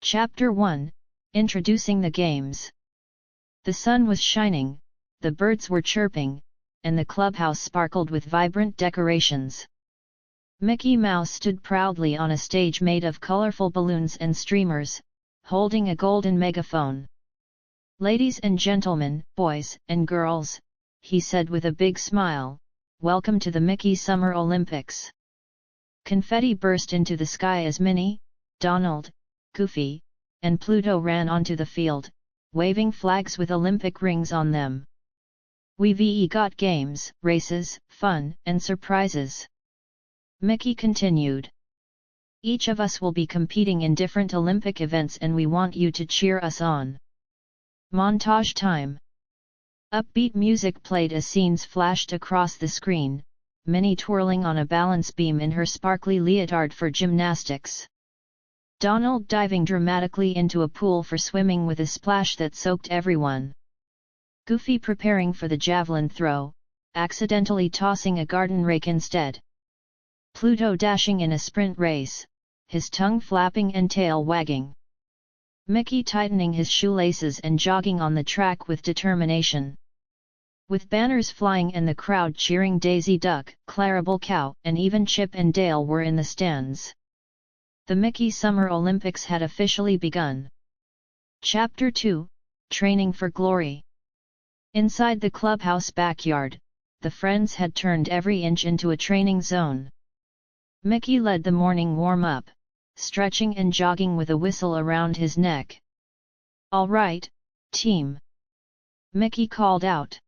Chapter 1, Introducing the Games. The sun was shining, the birds were chirping, and the clubhouse sparkled with vibrant decorations. Mickey Mouse stood proudly on a stage made of colorful balloons and streamers, holding a golden megaphone. "Ladies and gentlemen, boys and girls," he said with a big smile, "welcome to the Mickey Summer Olympics." Confetti burst into the sky as Minnie, Donald, Goofy, and Pluto ran onto the field, waving flags with Olympic rings on them. "We've got games, races, fun, and surprises," Mickey continued. "Each of us will be competing in different Olympic events and we want you to cheer us on." Montage time. Upbeat music played as scenes flashed across the screen, Minnie twirling on a balance beam in her sparkly leotard for gymnastics. Donald diving dramatically into a pool for swimming with a splash that soaked everyone. Goofy preparing for the javelin throw, accidentally tossing a garden rake instead. Pluto dashing in a sprint race, his tongue flapping and tail wagging. Mickey tightening his shoelaces and jogging on the track with determination. With banners flying and the crowd cheering, Daisy Duck, Clarabelle Cow, and even Chip and Dale were in the stands. The Mickey Summer Olympics had officially begun. Chapter 2, Training for Glory. Inside the clubhouse backyard, the friends had turned every inch into a training zone. Mickey led the morning warm-up, stretching and jogging with a whistle around his neck. "All right, team," Mickey called out.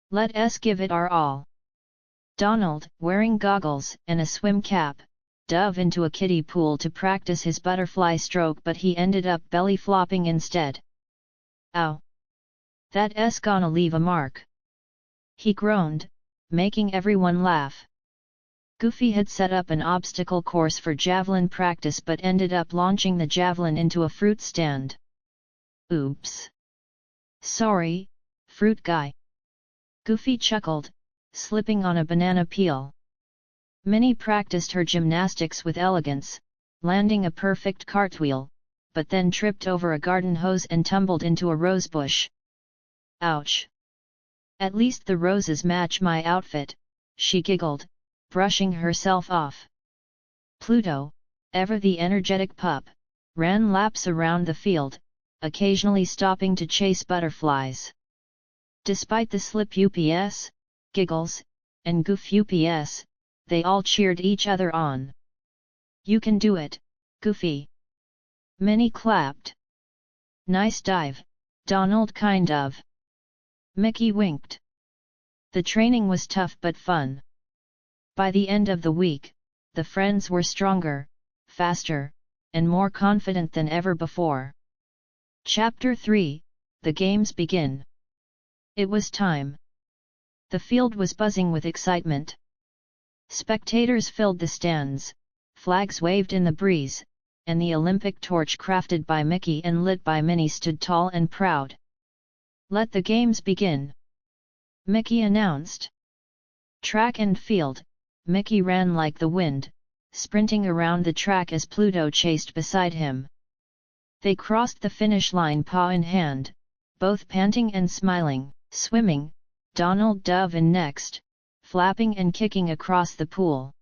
"Let's give it our all." Donald, wearing goggles and a swim cap, dove into a kiddie pool to practice his butterfly stroke, but he ended up belly flopping instead. "Ow! That's gonna leave a mark," he groaned, making everyone laugh. Goofy had set up an obstacle course for javelin practice but ended up launching the javelin into a fruit stand. "Oops! Sorry, fruit guy," Goofy chuckled, slipping on a banana peel. Minnie practiced her gymnastics with elegance, landing a perfect cartwheel, but then tripped over a garden hose and tumbled into a rosebush. "Ouch! At least the roses match my outfit," she giggled, brushing herself off. Pluto, ever the energetic pup, ran laps around the field, occasionally stopping to chase butterflies. Despite the slip ups, giggles, and goof ups, they all cheered each other on. "You can do it, Goofy!" Minnie clapped. "Nice dive, Donald, kind of." Mickey winked. The training was tough but fun. By the end of the week, the friends were stronger, faster, and more confident than ever before. Chapter 3, The Games Begin. It was time. The field was buzzing with excitement. Spectators filled the stands, flags waved in the breeze, and the Olympic torch crafted by Mickey and lit by Minnie stood tall and proud. "Let the games begin," Mickey announced. Track and field, Mickey ran like the wind, sprinting around the track as Pluto chased beside him. They crossed the finish line paw in hand, both panting and smiling. Swimming, Donald dove in next, flapping and kicking across the pool.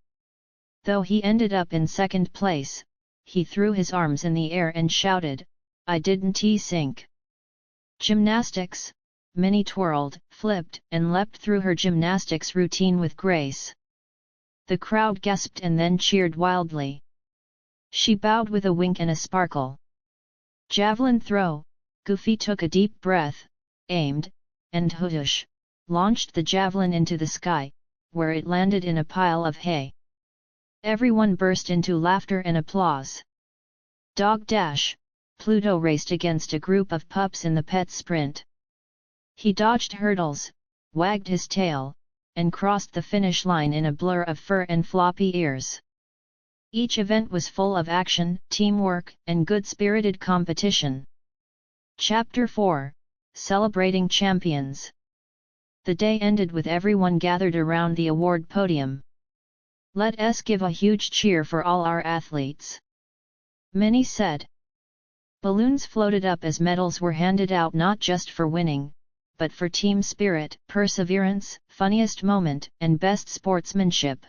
Though he ended up in second place, he threw his arms in the air and shouted, "I didn't sink." Gymnastics, Minnie twirled, flipped, and leapt through her gymnastics routine with grace. The crowd gasped and then cheered wildly. She bowed with a wink and a sparkle. Javelin throw, Goofy took a deep breath, aimed, and whoosh, launched the javelin into the sky, where it landed in a pile of hay. Everyone burst into laughter and applause. Dog dash, Pluto raced against a group of pups in the pet sprint. He dodged hurdles, wagged his tail, and crossed the finish line in a blur of fur and floppy ears. Each event was full of action, teamwork, and good-spirited competition. Chapter 4, Celebrating Champions. The day ended with everyone gathered around the award podium. "Let us give a huge cheer for all our athletes," Minnie said. Balloons floated up as medals were handed out, not just for winning, but for team spirit, perseverance, funniest moment, and best sportsmanship.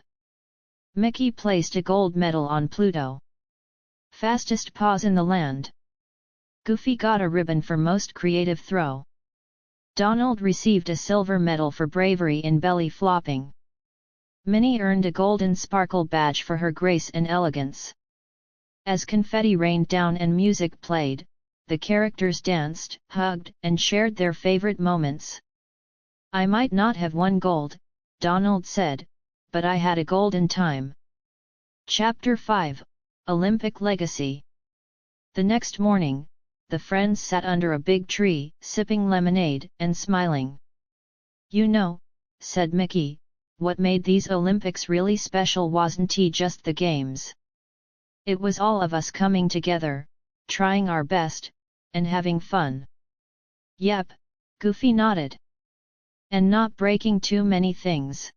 Mickey placed a gold medal on Pluto. Fastest paws in the land. Goofy got a ribbon for most creative throw. Donald received a silver medal for bravery in belly flopping. Minnie earned a golden sparkle badge for her grace and elegance. As confetti rained down and music played, the characters danced, hugged, and shared their favorite moments. "I might not have won gold," Donald said, "but I had a golden time." Chapter 5, Olympic Legacy. The next morning, the friends sat under a big tree, sipping lemonade and smiling. "You know," said Mickey, "what made these Olympics really special wasn't just the games. It was all of us coming together, trying our best, and having fun." "Yep," Goofy nodded. "And not breaking too many things."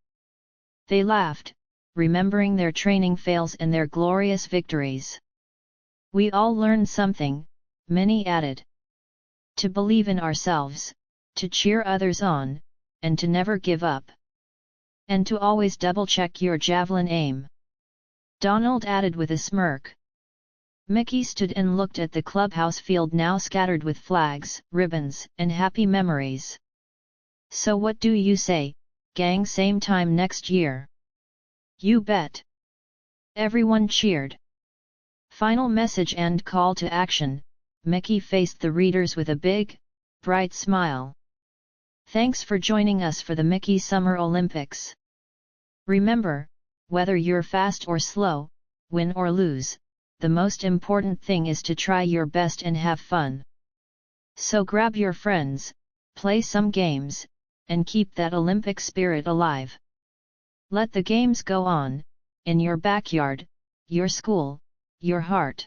They laughed, remembering their training fails and their glorious victories. "We all learned something," Minnie added. "To believe in ourselves, to cheer others on, and to never give up. And to always double-check your javelin aim," Donald added with a smirk. Mickey stood and looked at the clubhouse field, now scattered with flags, ribbons, and happy memories. "So what do you say, gang? Same time next year?" "You bet!" Everyone cheered. Final message and call to action. Mickey faced the readers with a big, bright smile. "Thanks for joining us for the Mickey Summer Olympics. Remember, whether you're fast or slow, win or lose, the most important thing is to try your best and have fun. So grab your friends, play some games, and keep that Olympic spirit alive. Let the games go on, in your backyard, your school, your heart.